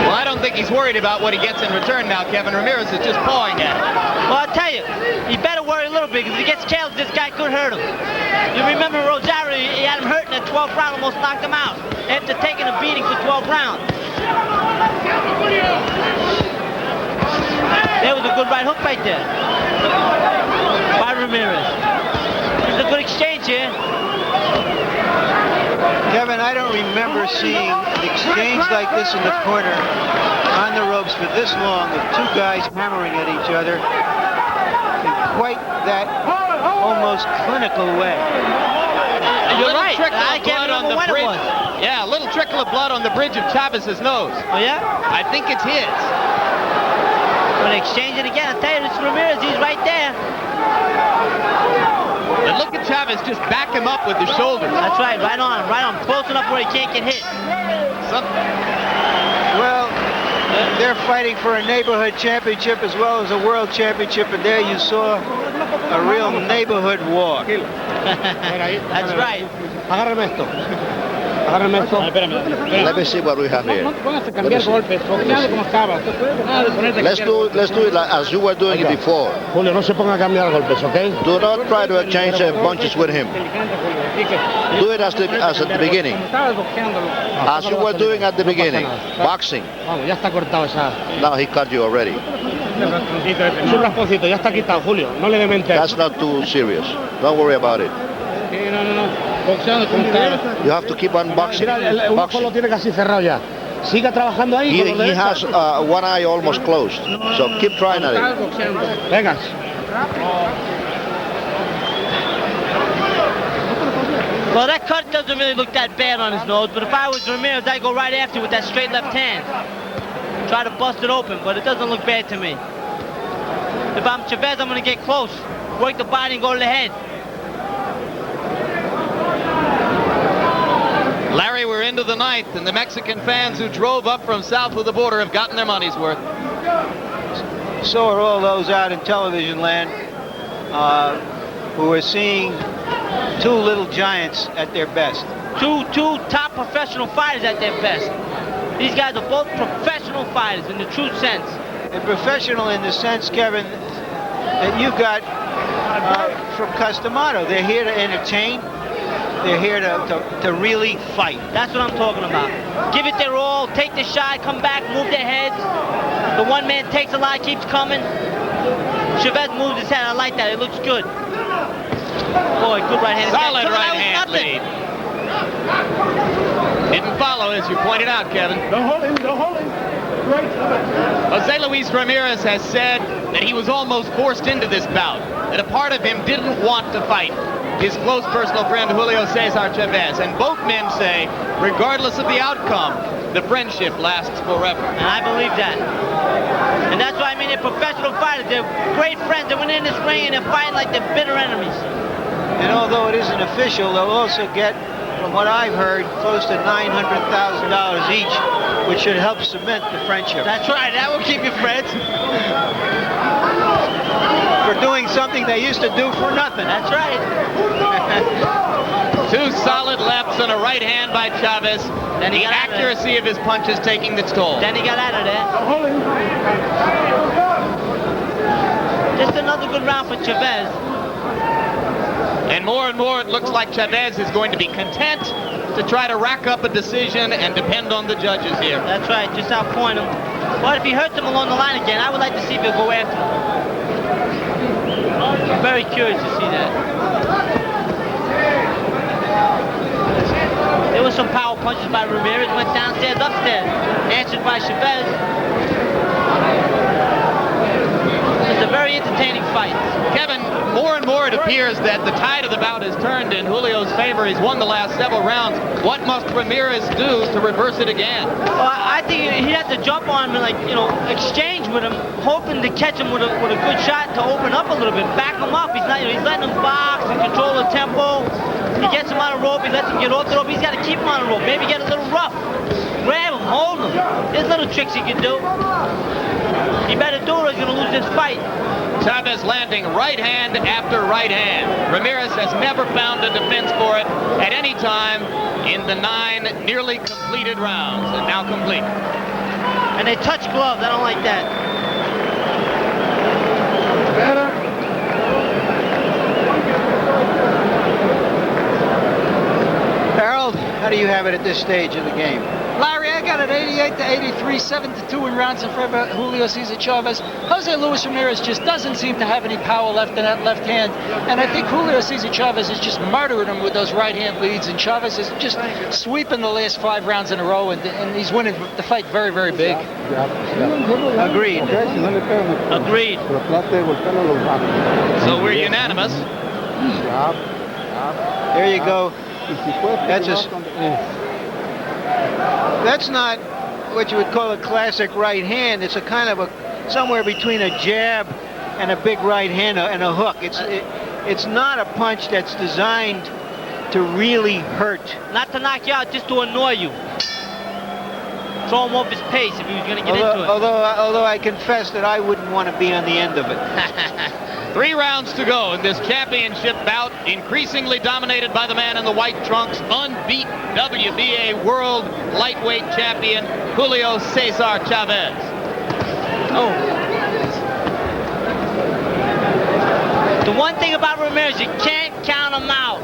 Well, I don't think he's worried about what he gets in return now, Kevin. Ramirez is just pawing at it. Well, I'll tell you, he better worry a little bit, because if he gets killed, this guy could hurt him. You remember Rosario, he had him hurt in the 12th round, almost knocked him out, after taking a beating for 12 rounds. There was a good right hook right there by Ramirez. It's a good exchange here. Kevin, I don't remember seeing an exchange like this in the corner on the ropes for this long, with two guys hammering at each other in quite that almost clinical way. You're right. Trickle I of can't blood on remember the when it bridge. was. Yeah, a little trickle of blood on the bridge of Chavez's nose. Oh, yeah? I think it's his. When they exchange it again, I'll tell you, this Ramirez, he's right there. And look at Chavez just back him up with his shoulders. That's right, right on, close enough where he can't get hit. Well, they're fighting for a neighborhood championship as well as a world championship, and there you saw a real neighborhood war. That's right. Agárrame esto. Let me see what we have here. Let's do it like, as you were doing it before. Julio, no se ponga a cambiar golpes, ¿ok? Do not try to exchange punches with him. Do it as at the beginning. As you were doing at the beginning. Boxing. Vamos, ya está cortado esa. Now he cut you already. Es un rasponcito, ya está quitado, Julio. No le dé mente. That's not too serious. Don't worry about it. No. Boxeando como está. You have to keep on boxing. Mira, el ojo lo tiene casi cerrado ya. Siga trabajando ahí. He has one eye almost closed. So keep trying at it. Venga. Well, that cut doesn't really look that bad on his nose, but if I was Ramirez, I'd go right after with that straight left hand. Try to bust it open, but it doesn't look bad to me. If I'm Chavez, I'm going to get close, work the body and go to the head. Larry, we're into the ninth, and the Mexican fans who drove up from south of the border have gotten their money's worth. So are all those out in television land who are seeing two little giants at their best. Two top professional fighters at their best. These guys are both professional fighters in the true sense. And professional in the sense, Kevin, that you got from Customato. They're here to entertain. They're here to really fight. That's what I'm talking about. Give it their all, take the shot, come back, move their heads. The one man takes a lot, keeps coming. Chavez moves his head. I like that. It looks good. Boy, good right hand. Solid right hand lead. Didn't follow, as you pointed out, Kevin. Don't hold him. Great. Jose Luis Ramirez has said that he was almost forced into this bout, that a part of him didn't want to fight his close personal friend Julio Cesar Chavez. And both men say, regardless of the outcome, the friendship lasts forever. And I believe that. And that's why I mean they're professional fighters. They're great friends. They went in this ring and they're fighting like they're bitter enemies. And although it isn't official, they'll also get, from what I've heard, close to $900,000 each, which should help cement the friendship. That's right. That will keep you friends. For doing something they used to do for nothing. That's right. Two solid lefts and a right hand by Chavez. Then he The got out of there. accuracy of his punches taking its toll. Then he got out of there. Just another good round for Chavez. And more it looks like Chavez is going to be content to try to rack up a decision and depend on the judges here. That's right, just outpoint him. But if he hurts him along the line again, I would like to see if he'll go after him. I'm very curious to see that. There was some power punches by Ramirez, went downstairs, upstairs, answered by Chavez. It's a very entertaining fight. Kevin, more and more it appears that the tide of the bout has turned in Julio's favor. He's won the last several rounds. What must Ramirez do to reverse it again? Well, I think he had to jump on him and, like, you know, exchange with him, hoping to catch him with a good shot to open up a little bit, back him up. He's not, you know, he's letting him box and control the tempo. He gets him on a rope, he lets him get off the rope. He's got to keep him on the rope. Maybe get a little rough. Grab him, hold him. There's little tricks he can do. He better do it or he's going to lose this fight. Chavez landing right hand after right hand. Ramirez has never found a defense for it at any time in the 9 nearly completed rounds, and now complete. And they touch gloves. I don't like that. Harold, how do you have it at this stage of the game? Larry, I got it 88-83, 7-2 in rounds in favor of Julio Cesar Chavez. Jose Luis Ramirez just doesn't seem to have any power left in that left hand. And I think Julio Cesar Chavez is just murdering him with those right hand leads. And Chavez is just sweeping the last 5 rounds in a row. And he's winning the fight very, very big. Agreed. Agreed. So we're unanimous. There you go. That's not what you would call a classic right hand. It's a kind of somewhere between a jab and a big right hand and a hook. It's not a punch that's designed to really hurt. Not to knock you out, just to annoy you. Throw him off his pace if he was going to get into it. Although I confess that I wouldn't want to be on the end of it. 3 rounds to go in this championship bout, increasingly dominated by the man in the white trunks, unbeaten WBA World Lightweight Champion, Julio Cesar Chavez. Oh. The one thing about Ramirez, you can't count him out.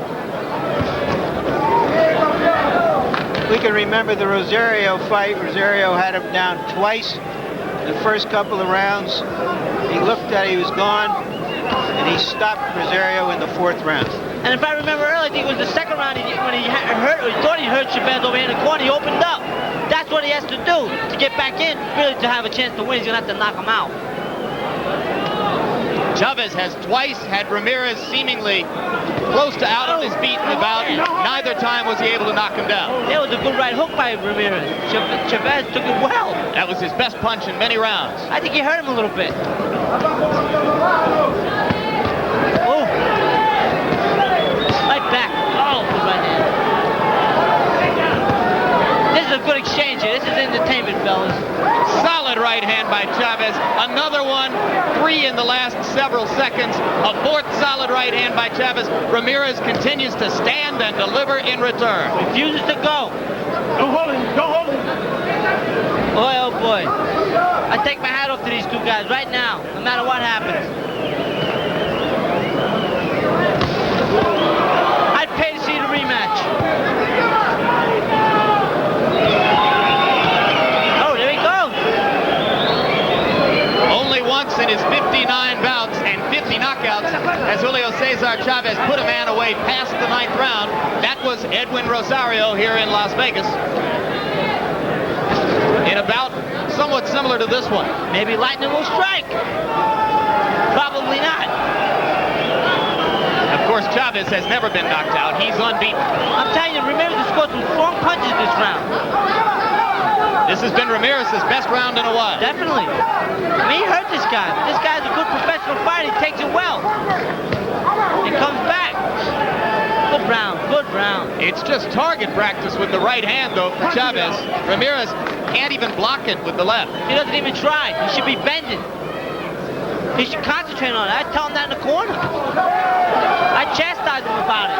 We can remember the Rosario fight. Rosario had him down twice in the first couple of rounds. He looked at it, he was gone. And he stopped Rosario in the 4th round. And if I remember earlier, I think it was the 2nd round when he hurt, or he thought he hurt Chavez over here in the corner. He opened up. That's what he has to do to get back in, really to have a chance to win. He's going to have to knock him out. Chavez has twice had Ramirez seemingly close to out on his feet in the bout. Neither time was he able to knock him down. That was a good right hook by Ramirez. Chavez took it well. That was his best punch in many rounds. I think he hurt him a little bit. Oh. Right back. Oh, good right hand. This is a good exchange here. This is entertainment, fellas. Solid right hand by Chavez. Another one. 3 in the last several seconds. A 4th solid right hand by Chavez. Ramirez continues to stand and deliver in return. Refuses to go. Don't hold him. Don't hold him. Boy, oh boy. I take my hat off to these 2 guys right now, no matter what happens. I'd pay to see the rematch. Oh, there he goes. Only once in his 59 bouts and 50 knockouts has Julio Cesar Chavez put a man away past the 9th round. That was Edwin Rosario here in Las Vegas. In a bout somewhat similar to this one. Maybe lightning will strike. Probably not. Of course, Chavez has never been knocked out. He's unbeaten. I'm telling you, Ramirez has scored some strong punches this round. This has been Ramirez's best round in a while. Definitely. I mean, he hurt this guy. This guy's a good professional fighter. He takes it well. He comes back. Good round. Good round. It's just target practice with the right hand, though, for Chavez. Ramirez can't even block it with the left. He doesn't even try. He should be bending. He should concentrate on it. I tell him that in the corner. I chastise him about it.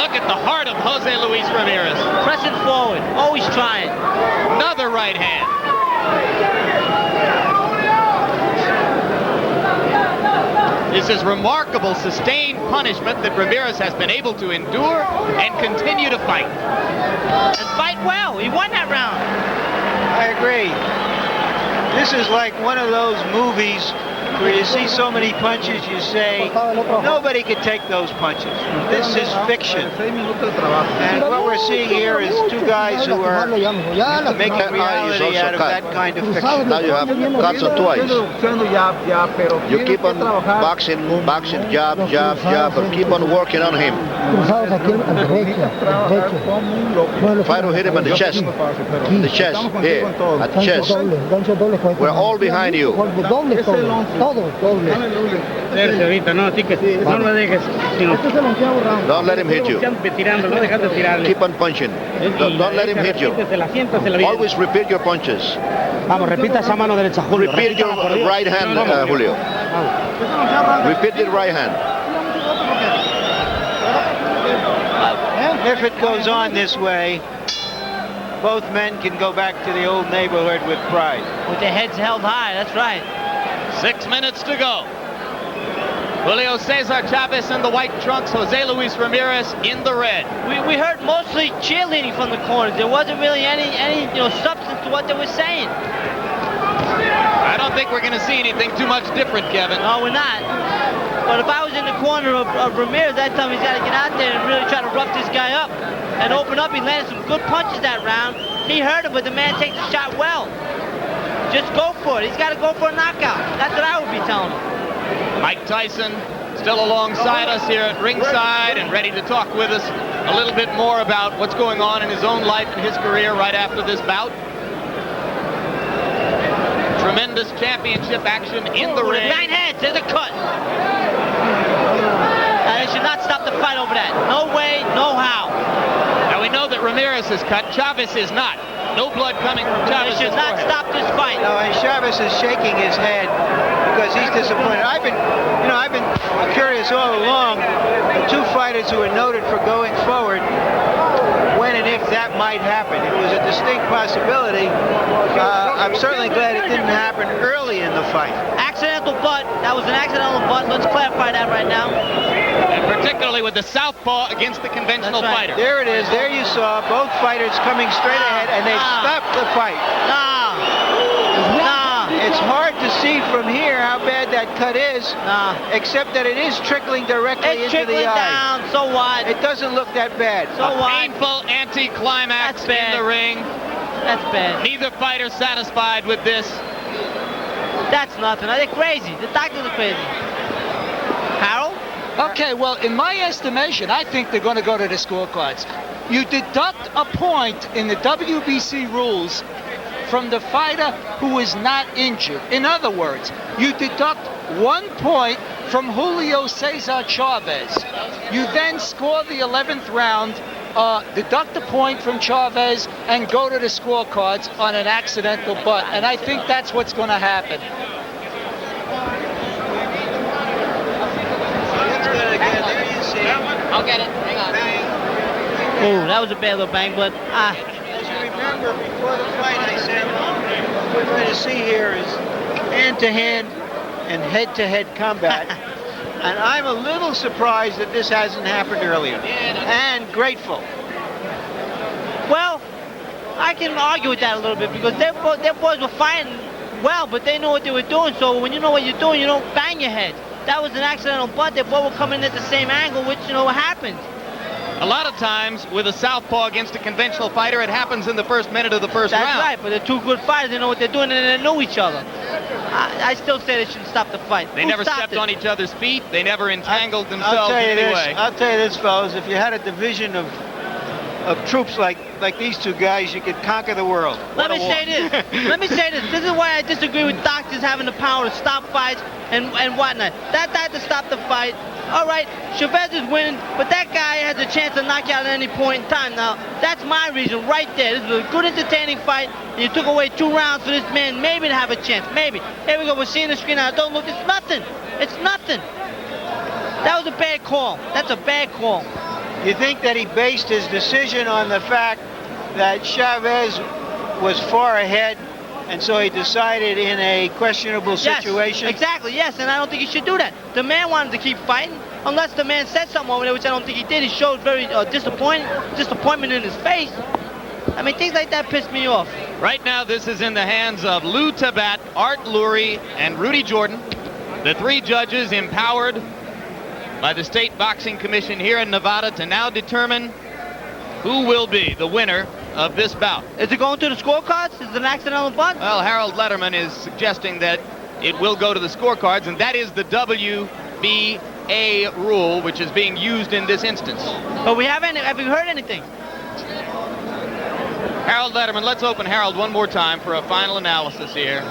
Look at the heart of Jose Luis Ramirez. Pressing forward. Always trying. Another right hand. This is remarkable sustained punishment that Ramirez has been able to endure and continue to fight. And fight well. He won that round. I agree. This is like one of those movies where you see so many punches, you say, nobody can take those punches. This is fiction. And what we're seeing here is two guys who are making reality out of that kind of fiction. Now you have cuts on twice. You keep on boxing, jab, but keep on working on him. Try to hit him in the chest. The chest, here, at the chest. We're all behind you. Don't let him hit you. Keep on punching. Don't let him hit you. Always repeat your punches. Repeat your right hand, Julio. Repeat the right hand. If it goes on this way, both men can go back to the old neighborhood with pride. With their heads held high, that's right. 6 minutes to go. Julio Cesar Chavez in the white trunks, Jose Luis Ramirez in the red. We heard mostly cheerleading from the corners. There wasn't really any substance to what they were saying. I don't think we're going to see anything too much different, Kevin. No, we're not. But if I was in the corner of Ramirez, I'd tell him he's got to get out there and really try to rough this guy up and open up. He landed some good punches that round. He heard it, but the man takes the shot well. Just go for it. He's got to go for a knockout. That's what I would be telling him. Mike Tyson still alongside us here at ringside and ready to talk with us a little bit more about what's going on in his own life and his career right after this bout. Tremendous championship action in the ring. Right hands, there's a cut. They should not stop the fight over that. No way, no how. Now we know that Ramirez is cut, Chavez is not. No blood coming from Chavez. They should not stop this fight. No, and Chavez is shaking his head because he's disappointed. I've been curious all along. The two fighters who are noted for going forward, when and if that might happen. It was a distinct possibility. I'm certainly glad it didn't happen early in the fight. Accidental butt. That was an accidental butt. Let's clarify that right now. And particularly with the southpaw against the conventional fighter. There it is. There you saw both fighters coming straight ahead, and they stopped the fight. It's hard to see from here how bad that cut is, except that it is trickling directly into the eye. Down, so what? It doesn't look that bad. So what? Painful anticlimax in the ring. That's bad. Neither fighter satisfied with this. That's nothing. They're crazy. The doctors are crazy. Harold? Okay, well, in my estimation, I think they're going to go to the scorecards. You deduct a point in the WBC rules from the fighter who is not injured. In other words, you deduct 1 point from Julio Cesar Chavez. You then score the 11th round, deduct a point from Chavez, and go to the scorecards on an accidental butt. And I think that's what's going to happen. I'll get it. Hang on. Oh, that was a bad little bang, but As you remember, before the fight, I said what we're going to see here is hand-to-hand and head-to-head combat. And I'm a little surprised that this hasn't happened earlier. And grateful. Well, I can argue with that a little bit because their boys were fighting well, but they knew what they were doing. So when you know what you're doing, you don't bang your head. That was an accidental butt. They both were coming at the same angle, which, happened. A lot of times, with a southpaw against a conventional fighter, it happens in the first minute of the first round. That's right, but they're two good fighters. They know what they're doing, and they know each other. I still say they shouldn't stop the fight. They never stepped on each other's feet. They never entangled themselves in any way. I'll tell you this, fellas. If you had a division of troops like these two guys, you could conquer the world. Let me say this. This is why I disagree with doctors having the power to stop fights and whatnot. That had to stop the fight. All right, Chavez is winning, but that guy has a chance to knock you out at any point in time. Now, that's my reason right there. This was a good, entertaining fight, and you took away 2 rounds for this man maybe to have a chance. Maybe. Here we go. We're seeing the screen now. Don't look. It's nothing. It's nothing. That was a bad call. That's a bad call. You think that he based his decision on the fact that Chavez was far ahead and so he decided in a questionable situation. Yes, exactly, yes, and I don't think he should do that. The man wanted to keep fighting, unless the man said something over there, which I don't think he did. He showed very disappointment in his face. I mean, things like that pissed me off. Right now, this is in the hands of Lou Tabat, Art Lurie, and Rudy Jordan, the three judges empowered by the State Boxing Commission here in Nevada to now determine who will be the winner of this bout. Is it going to the scorecards? Is it an accidental bunt? Well, Harold Letterman is suggesting that it will go to the scorecards, and that is the WBA rule, which is being used in this instance. But have we heard anything? Harold Letterman, let's open Harold one more time for a final analysis here.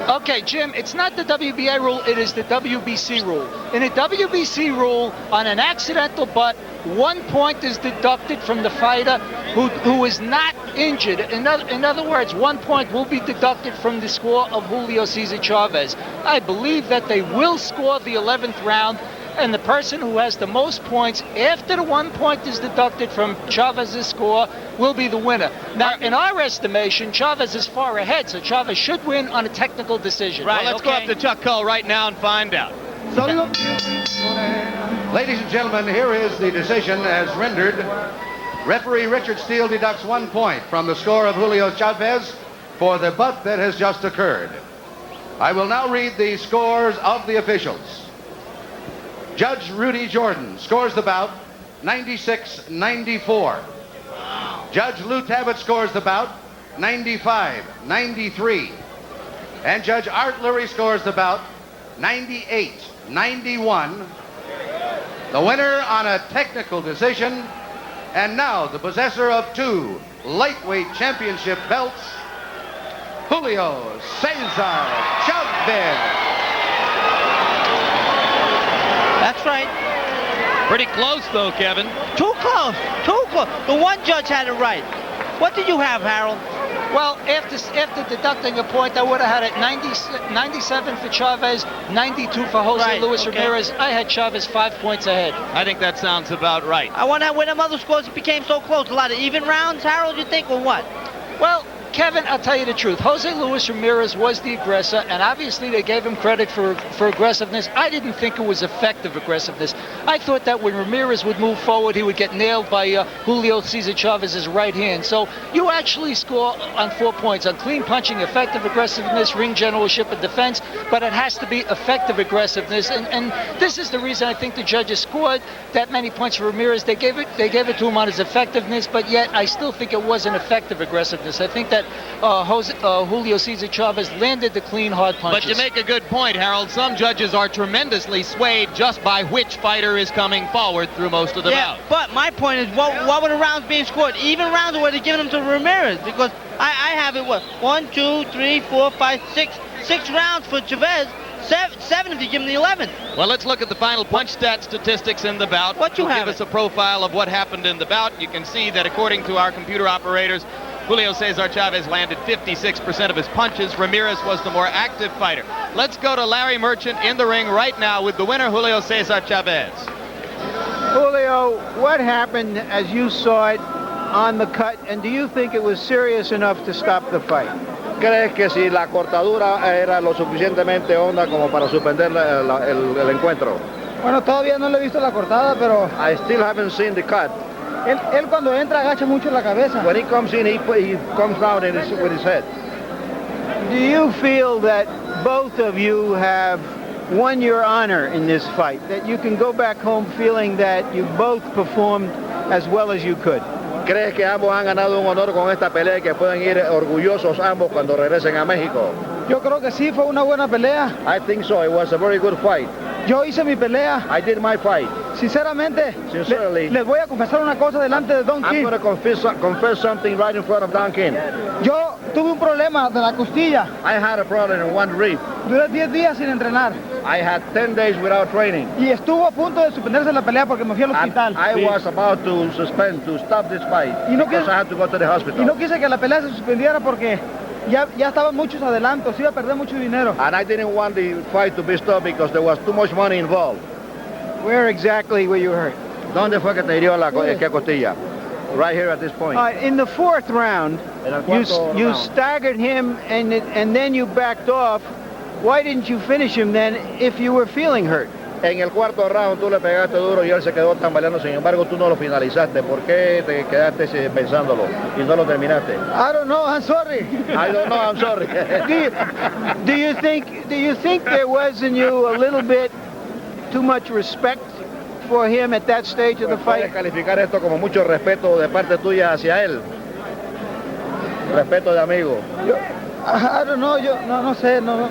Okay, Jim, it's not the WBA rule, it is the WBC rule. In a WBC rule, on an accidental butt, 1 point is deducted from the fighter who is not injured. In other words, 1 point will be deducted from the score of Julio Cesar Chavez. I believe that they will score the 11th round, and the person who has the most points after the 1 point is deducted from Chavez's score will be the winner. Now, in our estimation, Chavez is far ahead, so Chavez should win on a technical decision. Right, well, let's go up to Chuck Cull right now and find out. Ladies and gentlemen, here is the decision as rendered. Referee Richard Steele deducts 1 point from the score of Julio Chavez for the butt that has just occurred. I will now read the scores of the officials. Judge Rudy Jordan scores the bout 96-94. Judge Lou Tabat scores the bout 95-93. And Judge Art Lurie scores the bout 98-91. The winner on a technical decision, and now the possessor of 2 lightweight championship belts, Julio Cesar Chavez. That's right. Pretty close, though, Kevin. Too close. The one judge had it right. What did you have, Harold? Well, after deducting a point, I would have had it 97 for Chavez, 92 for Jose Luis Ramirez. I had Chavez 5 points ahead. I think that sounds about right. I wonder when them other scores became so close. A lot of even rounds, Harold, you think, or what? Well, Kevin, I'll tell you the truth. Jose Luis Ramirez was the aggressor, and obviously they gave him credit for aggressiveness. I didn't think it was effective aggressiveness. I thought that when Ramirez would move forward, he would get nailed by Julio Cesar Chavez's right hand. So you actually score on 4 points, on clean punching, effective aggressiveness, ring generalship, and defense, but it has to be effective aggressiveness. And this is the reason I think the judges scored that many points for Ramirez. They gave it to him on his effectiveness, but yet I still think it wasn't effective aggressiveness. I think that Julio Cesar Chavez landed the clean, hard punches. But you make a good point, Harold. Some judges are tremendously swayed just by which fighter is coming forward through most of the bout. But my point is, what were the rounds being scored? Even rounds, or were they giving them to Ramirez? Because I have it, 1, 2, 3, 4, 5, 6 rounds for Chavez. 7 if you give him the 11th. Well, let's look at the final punch stat statistics in the bout. What you have? Give us a profile of what happened in the bout. You can see that according to our computer operators, Julio Cesar Chavez landed 56% of his punches. Ramirez was the more active fighter. Let's go to Larry Merchant in the ring right now with the winner, Julio Cesar Chavez. Julio, what happened as you saw it on the cut, and do you think it was serious enough to stop the fight? ¿Crees que si la cortadura era lo suficientemente honda como para suspender el encuentro? Bueno, todavía no le he visto la cortada, pero I still haven't seen the cut. Él cuando entra agacha mucho la cabeza. When he comes in, he comes down with his head. Do you feel that both of you have won your honor in this fight? That you can go back home feeling that you both performed as well as you could? ¿Crees que ambos han ganado un honor con esta pelea y que pueden ir orgullosos ambos cuando regresen a México? Yo creo que sí, fue una buena pelea. I think so. It was a very good fight. Yo hice mi pelea. I did my fight. Sinceramente, Sincerely, les voy a confesar una cosa delante de Don King. I'm going to confess something right in front of Don King. Yo tuve un problema de la costilla. I had a problem in one rib. Duré 10 días sin entrenar. I had 10 days without training. Y estuvo a punto de suspenderse la pelea porque me fui al hospital. I was about to stop this fight because I had to go to the hospital. Y no quise que la pelea se suspendiera porque ya estaban muchos adelantos, iba a perder mucho dinero. And I didn't want the fight to be stopped because there was too much money involved. Where exactly were you hurt? ¿Dónde fue que te hirió la costilla? right here at this point. In the fourth round, you staggered him and then you backed off. Why didn't you finish him then if you were feeling hurt? En el cuarto round tú le pegaste duro y él se quedó tambaleando, sin embargo tú no lo finalizaste. ¿Por qué te quedaste pensándolo y no lo terminaste? I don't know, I'm sorry. I don't know, I'm sorry. do you think there was in you a little bit too much respect for him at that stage of the fight? Puedes calificar esto como mucho respeto de parte tuya hacia él. Respeto de amigo. I don't know, yo no sé, no.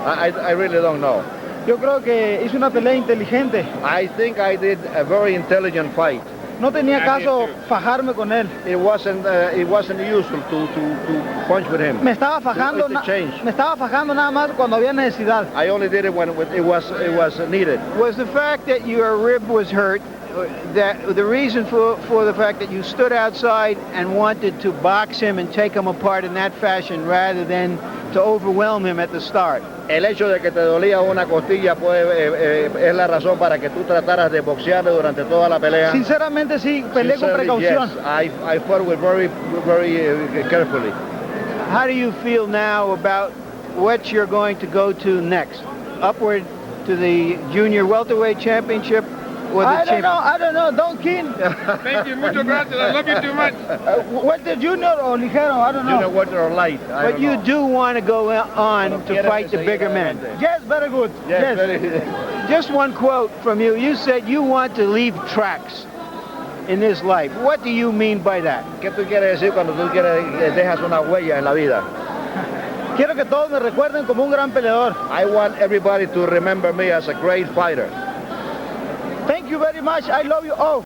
I really don't know. Yo creo que hizo una pelea inteligente. I think I did a very intelligent fight. No tenía caso fajarme con él. It wasn't usual to punch with him. Me estaba fajando nada más cuando había necesidad. I only did it when it was needed. Was the fact that your rib was hurt that the reason for the fact that you stood outside and wanted to box him and take him apart in that fashion rather than to overwhelm him at the start? El hecho de que te dolía una costilla es la razón para que tú trataras de boxearle durante toda la pelea. Sinceramente sí, peleé con precaución. Yes, I fought with very carefully. How do you feel now about what you're going to go to next? Upward to the junior welterweight championship? I don't know, Don King. Thank you, muchas gracias. I love you too much. Welter junior or ligero, I don't know. Junior welter or light. But you do want to go on to fight the bigger men. Yes, very good. Yes. Just one quote from you. You said you want to leave tracks in this life. What do you mean by that? ¿Qué tú quieres decir cuando tú dejas una huella en la vida? Quiero que todos me recuerden como un gran peleador. I want everybody to remember me as a great fighter. Thank you very much. I love you all.